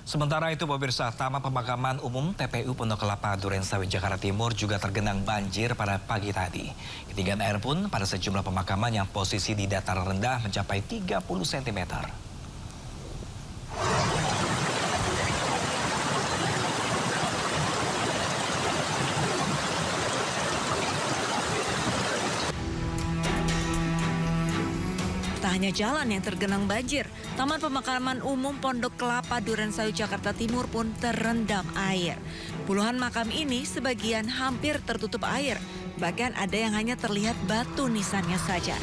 Sementara itu, pemirsa, Taman Pemakaman Umum TPU Pondok Kelapa Durensawit Jakarta Timur juga tergenang banjir pada pagi tadi. Ketinggian air pun pada sejumlah pemakaman yang posisi di dataran rendah mencapai 30 cm. Tak hanya jalan yang tergenang banjir, Taman Pemakaman Umum Pondok Kelapa Durensawit Jakarta Timur pun terendam air. Puluhan makam ini sebagian hampir tertutup air, bahkan ada yang hanya terlihat batu nisannya saja.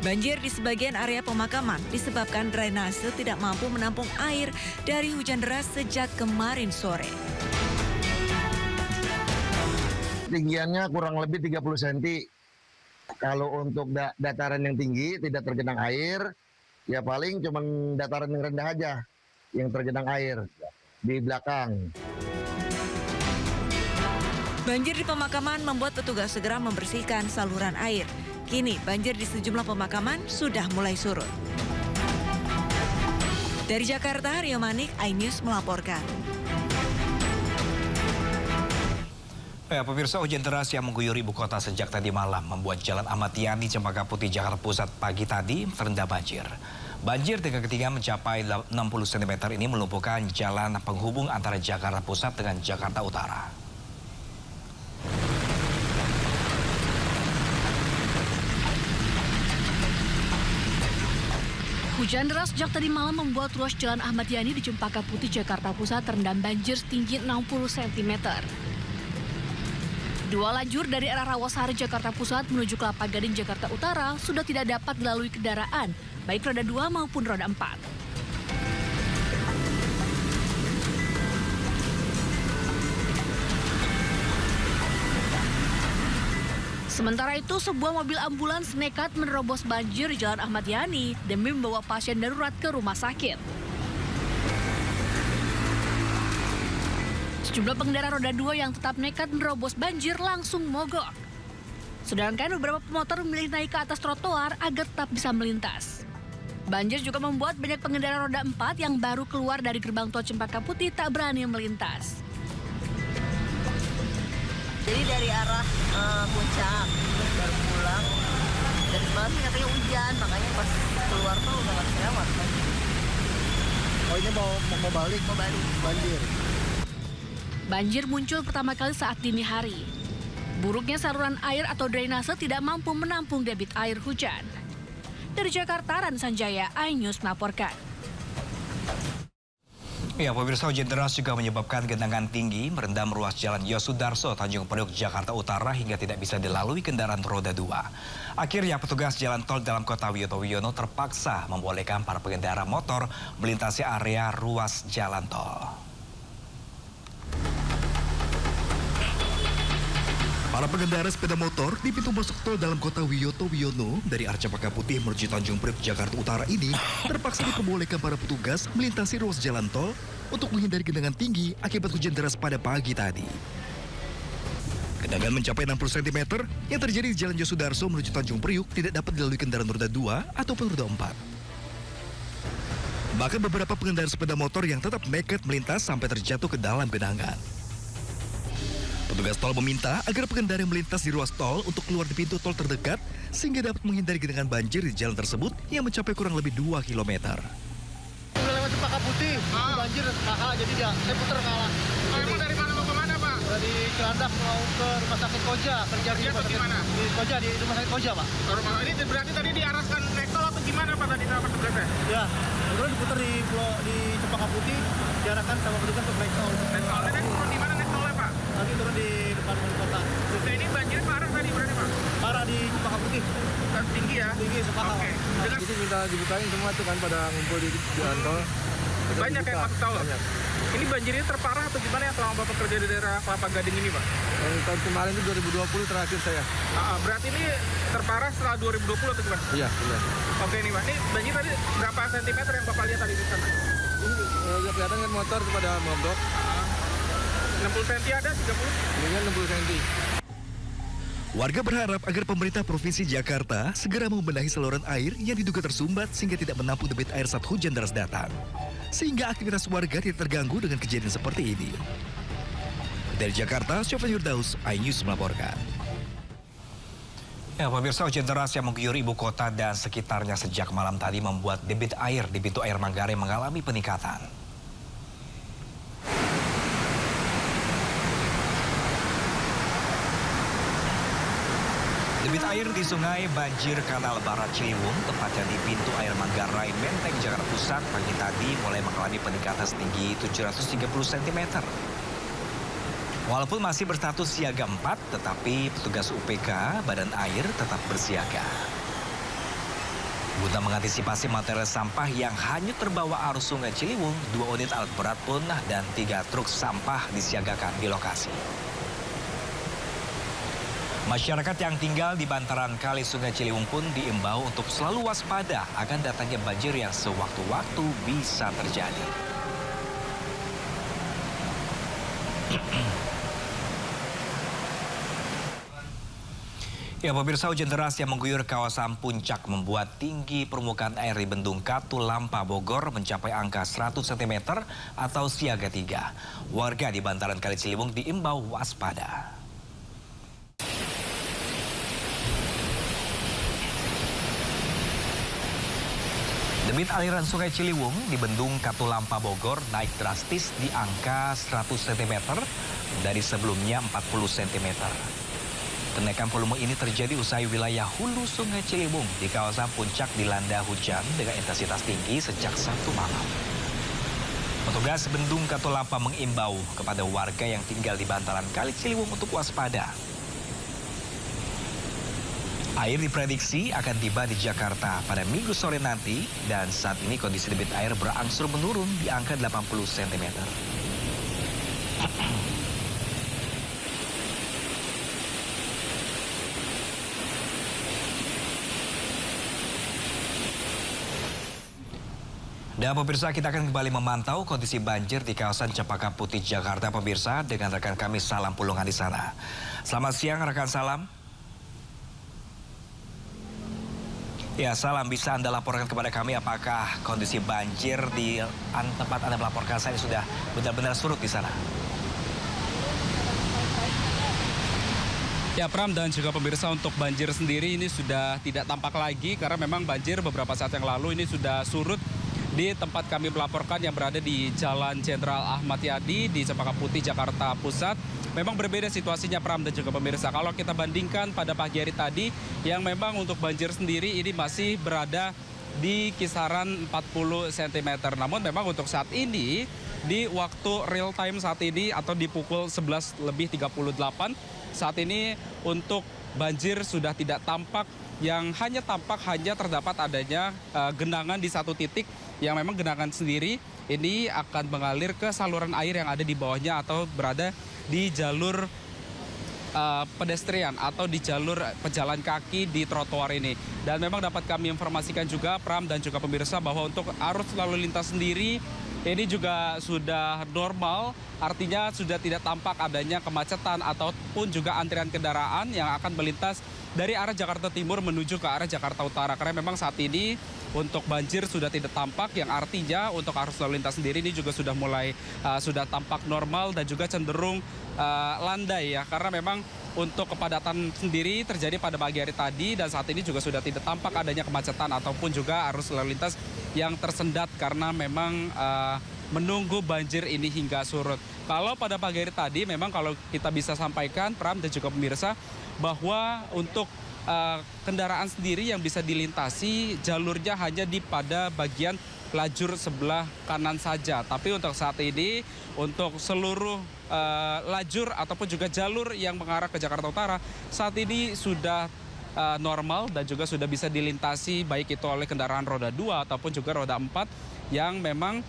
Banjir di sebagian area pemakaman disebabkan drainase tidak mampu menampung air dari hujan deras sejak kemarin sore. Tinggiannya kurang lebih 30 cm. Kalau untuk dataran yang tinggi tidak tergenang air, ya paling cuma dataran yang rendah aja yang tergenang air di belakang. Banjir di pemakaman membuat petugas segera membersihkan saluran air. Kini banjir di sejumlah pemakaman sudah mulai surut. Dari Jakarta, Rio Manik, iNews melaporkan. Ya, pemirsa, hujan deras yang mengguyur ibu kota sejak tadi malam membuat Jalan Ahmad Yani, Cempaka Putih, Jakarta Pusat pagi tadi terendam banjir. Banjir dengan ketinggian mencapai 60 cm ini melumpuhkan jalan penghubung antara Jakarta Pusat dengan Jakarta Utara. Hujan deras sejak tadi malam membuat ruas Jalan Ahmad Yani di Cempaka Putih, Jakarta Pusat terendam banjir setinggi 60 cm. Dua lajur dari arah Rawasari, Jakarta Pusat menuju Kelapa Gading, Jakarta Utara sudah tidak dapat dilalui kendaraan, baik roda 2 maupun roda 4. Sementara itu, sebuah mobil ambulans nekat menerobos banjir di Jalan Ahmad Yani demi membawa pasien darurat ke rumah sakit. Sejumlah pengendara roda 2 yang tetap nekat menerobos banjir langsung mogok. Sedangkan beberapa pemotor memilih naik ke atas trotoar agar tetap bisa melintas. Banjir juga membuat banyak pengendara roda 4 yang baru keluar dari gerbang tol Cempaka Putih tak berani melintas. Jadi dari arah puncak terus baru pulang. Dari semalam katanya hujan, makanya pas keluar tuh udah nggak bisa lewat. Oh, ini mau balik? Mau balik. Banjir. Banjir muncul pertama kali saat dini hari. Buruknya saluran air atau drainase tidak mampu menampung debit air hujan. Dari Jakarta, Ran Sanjaya, iNews melaporkan. Ya, pemirsa, hujan deras juga menyebabkan genangan tinggi merendam ruas Jalan Yosudarso, Tanjung Priok, Jakarta Utara hingga tidak bisa dilalui kendaraan roda 2. Akhirnya petugas jalan tol dalam kota Wiyoto Wiono terpaksa membolehkan para pengendara motor melintasi area ruas jalan tol. Para pengendara sepeda motor di pintu masuk tol dalam kota Wiyoto Wiono dari arah Cempaka Putih menuju Tanjung Priok, Jakarta Utara ini terpaksa diperbolehkan para petugas melintasi ruas jalan tol untuk menghindari genangan tinggi akibat hujan deras pada pagi tadi. Genangan mencapai 60 cm yang terjadi di Jalan Yosudarso menuju Tanjung Priok tidak dapat dilalui kendaraan roda 2 ataupun roda 4. Bahkan beberapa pengendara sepeda motor yang tetap nekat melintas sampai terjatuh ke dalam genangan. Petugas tol meminta agar pengendara yang melintas di ruas tol untuk keluar di pintu tol terdekat sehingga dapat menghindari genangan banjir di jalan tersebut yang mencapai kurang lebih 2 km. Udah lewat Cempaka Putih, banjir kalah jadi saya putar kalah. Emang dari mana mau ke mana, Pak? Dari Cilandak mau ke Rumah Sakit Koja, kerja di rumah sakit mana? Di Koja, di Rumah Sakit Koja, Pak. Ini berarti tadi diarahkan naik tol atau gimana, Pak, tadi sama petugasnya? Ya, kemudian diputar di Cempaka Putih, diarahkan sama petugas untuk naik tol. Naik tol, dan turun di mana naik tolnya, Pak? Nanti turun di depan wali kota. Nah, ini banjir parah tadi berarti, Pak? Parah di Cempaka Putih. Tinggi ya? Tinggi, sepaka. Oke. Dengan Jadi minta dibukain semua tuh kan pada ngumpul di jalan tol. banyak yang masuk tol? Banyak. Ini banjirnya terparah atau gimana yang selama Bapak kerja di daerah Kelapa Gading ini, Pak? Yang tahun kemarin itu 2020 terakhir saya. Berarti ini terparah setelah 2020 atau gimana? Iya, iya. Oke nih, Pak. Ini banjir tadi berapa sentimeter yang Bapak lihat tadi di sana? Ini udah kelihatan kan motor itu pada mogok. 60 cm ada, 30? Mendingan 60 cm. Warga berharap agar pemerintah Provinsi Jakarta segera membenahi saluran air yang diduga tersumbat sehingga tidak menampung debit air saat hujan deras datang. sehingga aktivitas warga tidak terganggu dengan kejadian seperti ini. Dari Jakarta, Sofyan Yurdaus, iNews melaporkan. Ya, pemirsa, hujan deras yang mengguyur ibu kota dan sekitarnya sejak malam tadi membuat debit air di pintu air Manggarai mengalami peningkatan. Debit air di Sungai Banjir Kanal Barat Ciliwung, tepatnya di pintu air Manggarai, Menteng, Jakarta Pusat, pagi tadi mulai mengalami peningkatan setinggi 730 cm. Walaupun masih berstatus siaga 4, tetapi petugas UPK Badan Air tetap bersiaga. Guna mengantisipasi material sampah yang hanyut terbawa arus Sungai Ciliwung, 2 unit alat berat pun dan 3 truk sampah disiagakan di lokasi. Masyarakat yang tinggal di bantaran kali Sungai Ciliwung pun diimbau untuk selalu waspada akan datangnya banjir yang sewaktu-waktu bisa terjadi. Ya, pemirsa, hujan deras yang mengguyur kawasan Puncak membuat tinggi permukaan air di Bendung Katulampa Bogor mencapai angka 100 cm atau siaga 3. Warga di bantaran kali Ciliwung diimbau waspada. Debit aliran Sungai Ciliwung di Bendung Katulampa Bogor naik drastis di angka 100 cm dari sebelumnya 40 cm. Kenaikan volume ini terjadi usai wilayah hulu Sungai Ciliwung di kawasan Puncak dilanda hujan dengan intensitas tinggi sejak Sabtu malam. Petugas Bendung Katulampa mengimbau kepada warga yang tinggal di bantaran Kali Ciliwung untuk waspada. Air diprediksi akan tiba di Jakarta pada Minggu sore nanti dan saat ini kondisi debit air berangsur menurun di angka 80 cm. Dan pemirsa, kita akan kembali memantau kondisi banjir di kawasan Cempaka Putih, Jakarta, pemirsa, dengan rekan kami Salam Pulungan di sana. Selamat siang, rekan Salam. Ya, Salam, bisa Anda laporkan kepada kami apakah kondisi banjir di tempat Anda melaporkan saya sudah benar-benar surut di sana? Ya, Pram dan juga pemirsa, untuk banjir sendiri ini sudah tidak tampak lagi karena memang banjir beberapa saat yang lalu ini sudah surut di tempat kami melaporkan yang berada di Jalan Jenderal Ahmad Yani di Cempaka Putih, Jakarta Pusat. Memang berbeda situasinya, Pram dan juga pemirsa. Kalau kita bandingkan pada pagi hari tadi yang memang untuk banjir sendiri ini masih berada di kisaran 40 cm. Namun memang untuk saat ini di waktu real time saat ini atau di pukul 11:38 saat ini untuk banjir sudah tidak tampak. Yang hanya terdapat adanya genangan di satu titik yang memang genangan sendiri ini akan mengalir ke saluran air yang ada di bawahnya atau berada di jalur pedestrian atau di jalur pejalan kaki di trotoar ini. Dan memang dapat kami informasikan juga, Pram dan juga pemirsa, bahwa untuk arus lalu lintas sendiri ini juga sudah normal, artinya sudah tidak tampak adanya kemacetan ataupun juga antrian kendaraan yang akan melintas dari arah Jakarta Timur menuju ke arah Jakarta Utara. Karena memang saat ini untuk banjir sudah tidak tampak, yang artinya untuk arus lalu lintas sendiri ini juga sudah mulai sudah tampak normal dan juga cenderung landai ya. Karena memang untuk kepadatan sendiri terjadi pada pagi hari tadi dan saat ini juga sudah tidak tampak adanya kemacetan ataupun juga arus lalu lintas yang tersendat karena memang menunggu banjir ini hingga surut. Kalau pada pagi hari tadi memang kalau kita bisa sampaikan, Pram dan juga pemirsa, bahwa untuk kendaraan sendiri yang bisa dilintasi jalurnya hanya di pada bagian lajur sebelah kanan saja. Tapi untuk saat ini untuk seluruh lajur ataupun juga jalur yang mengarah ke Jakarta Utara saat ini sudah normal dan juga sudah bisa dilintasi baik itu oleh kendaraan roda 2 ataupun juga roda 4 yang memang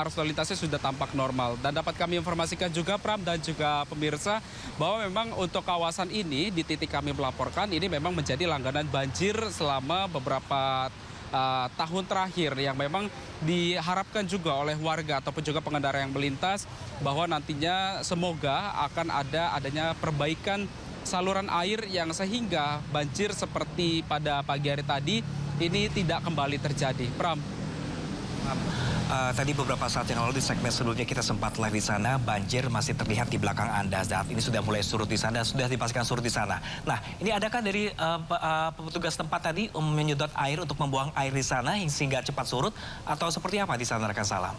arus lalu lintasnya sudah tampak normal. Dan dapat kami informasikan juga, Pram dan juga pemirsa, bahwa memang untuk kawasan ini di titik kami melaporkan ini memang menjadi langganan banjir selama beberapa tahun terakhir, yang memang diharapkan juga oleh warga ataupun juga pengendara yang melintas bahwa nantinya semoga akan adanya perbaikan saluran air yang sehingga banjir seperti pada pagi hari tadi ini tidak kembali terjadi. Pram. Tadi beberapa saat yang lalu di segmen sebelumnya kita sempat live di sana, banjir masih terlihat di belakang Anda. Saat ini sudah mulai surut di sana, sudah dipastikan surut di sana. Nah, ini adakah dari petugas tempat tadi menyedot air untuk membuang air di sana sehingga cepat surut, atau seperti apa di sana, rekan Salam?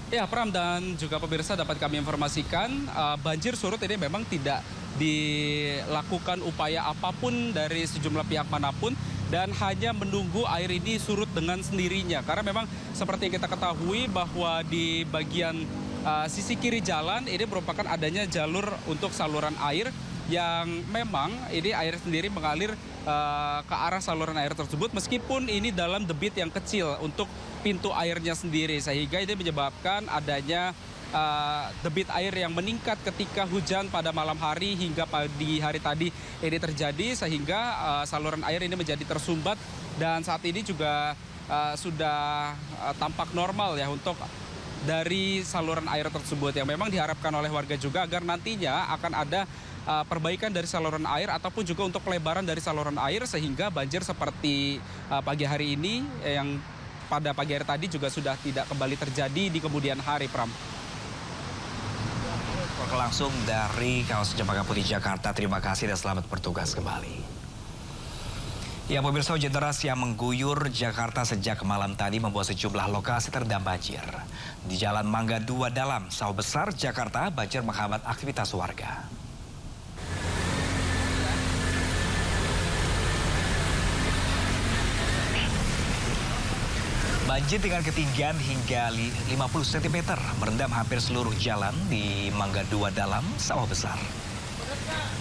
Ya, Pram dan juga pemirsa, dapat kami informasikan banjir surut ini memang tidak dilakukan upaya apapun dari sejumlah pihak manapun dan hanya menunggu air ini surut dengan sendirinya. Karena memang seperti yang kita ketahui bahwa di bagian sisi kiri jalan ini merupakan adanya jalur untuk saluran air yang memang ini air sendiri mengalir ke arah saluran air tersebut meskipun ini dalam debit yang kecil untuk pintu airnya sendiri, sehingga ini menyebabkan adanya debit air yang meningkat ketika hujan pada malam hari hingga pagi hari tadi ini terjadi, sehingga saluran air ini menjadi tersumbat dan saat ini juga sudah tampak normal ya untuk dari saluran air tersebut, yang memang diharapkan oleh warga juga agar nantinya akan ada perbaikan dari saluran air ataupun juga untuk pelebaran dari saluran air sehingga banjir seperti pagi hari ini yang pada pagi hari tadi juga sudah tidak kembali terjadi di kemudian hari, Pram. Langsung dari kawasan Cempaka Putih, Jakarta. Terima kasih dan selamat bertugas kembali. Ya, pemirsa, hujan deras yang mengguyur Jakarta sejak malam tadi membuat sejumlah lokasi terendam banjir. Di Jalan Mangga 2 Dalam, Sawah Besar, Jakarta, banjir menghambat aktivitas warga. Banjir dengan ketinggian hingga 50 cm merendam hampir seluruh jalan di Mangga 2 Dalam, Sawah Besar.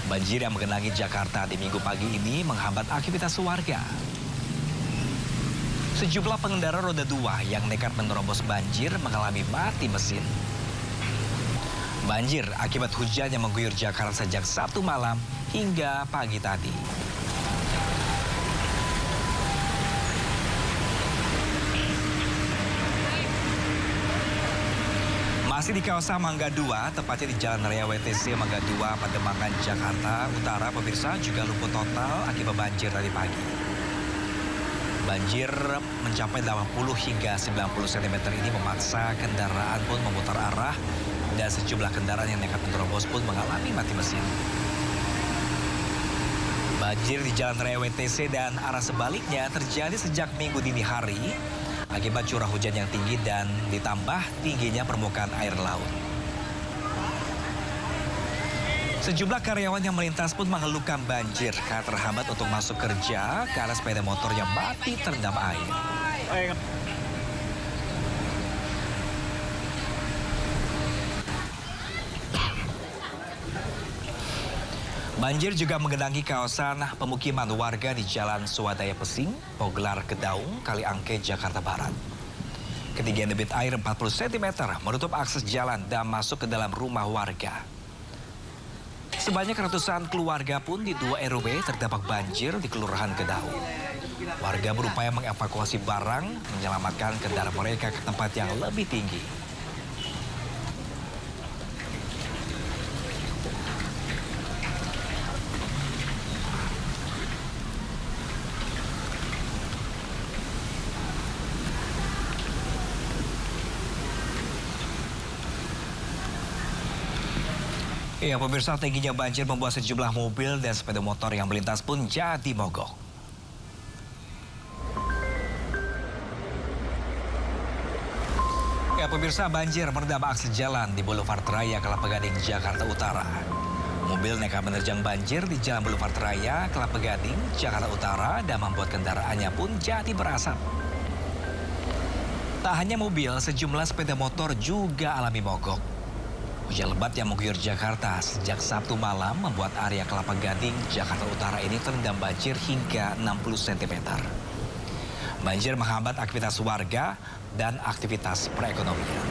Banjir yang menggenangi Jakarta di Minggu pagi ini menghambat aktivitas warga. Sejumlah pengendara roda 2 yang nekat menerobos banjir mengalami mati mesin. Banjir akibat hujan yang mengguyur Jakarta sejak Sabtu malam hingga pagi tadi. Masih di kawasan Mangga 2, tepatnya di Jalan Raya WTC Mangga 2, Pademangan, Jakarta Utara, pemirsa, juga lumpuh total akibat banjir tadi pagi. Banjir mencapai 80 hingga 90 cm ini memaksa kendaraan pun memutar arah dan sejumlah kendaraan yang nekat menerobos pun mengalami mati mesin. Banjir di Jalan Raya WTC dan arah sebaliknya terjadi sejak Minggu dini hari akibat curah hujan yang tinggi dan ditambah tingginya permukaan air laut. Sejumlah karyawan yang melintas pun mengeluhkan banjir karena terhambat untuk masuk kerja karena sepeda motor yang mati terendam air. Banjir juga menggenangi kawasan pemukiman warga di Jalan Swadaya Pesing, Poglar Kedaung, Kaliangke, Jakarta Barat. Ketinggian debit air 40 cm menutup akses jalan dan masuk ke dalam rumah warga. Sebanyak ratusan keluarga pun di 2 RW terdampak banjir di Kelurahan Kedaung. Warga berupaya mengevakuasi barang, menyelamatkan kendaraan mereka ke tempat yang lebih tinggi. Ya, pemirsa, tingginya banjir membuat sejumlah mobil dan sepeda motor yang melintas pun jadi mogok. Ya, pemirsa, banjir merendam akses jalan di Boulevard Raya Kelapa Gading, Jakarta Utara. Mobil nekat menerjang banjir di Jalan Boulevard Raya Kelapa Gading, Jakarta Utara dan membuat kendaraannya pun jadi berasap. Tak hanya mobil, sejumlah sepeda motor juga alami mogok. Hujan lebat yang mengguyur Jakarta sejak Sabtu malam membuat area Kelapa Gading, Jakarta Utara ini terendam banjir hingga 60 cm. Banjir menghambat aktivitas warga dan aktivitas perekonomian.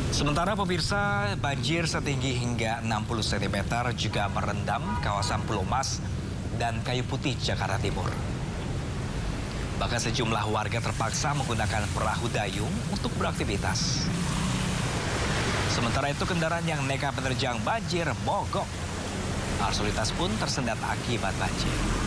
Sementara pemirsa, banjir setinggi hingga 60 cm juga merendam kawasan Pulau Mas dan Kayu Putih, Jakarta Timur. Bahkan sejumlah warga terpaksa menggunakan perahu dayung untuk beraktivitas. Sementara itu kendaraan yang nekat menerjang banjir mogok. Arus lalu lintas pun tersendat akibat banjir.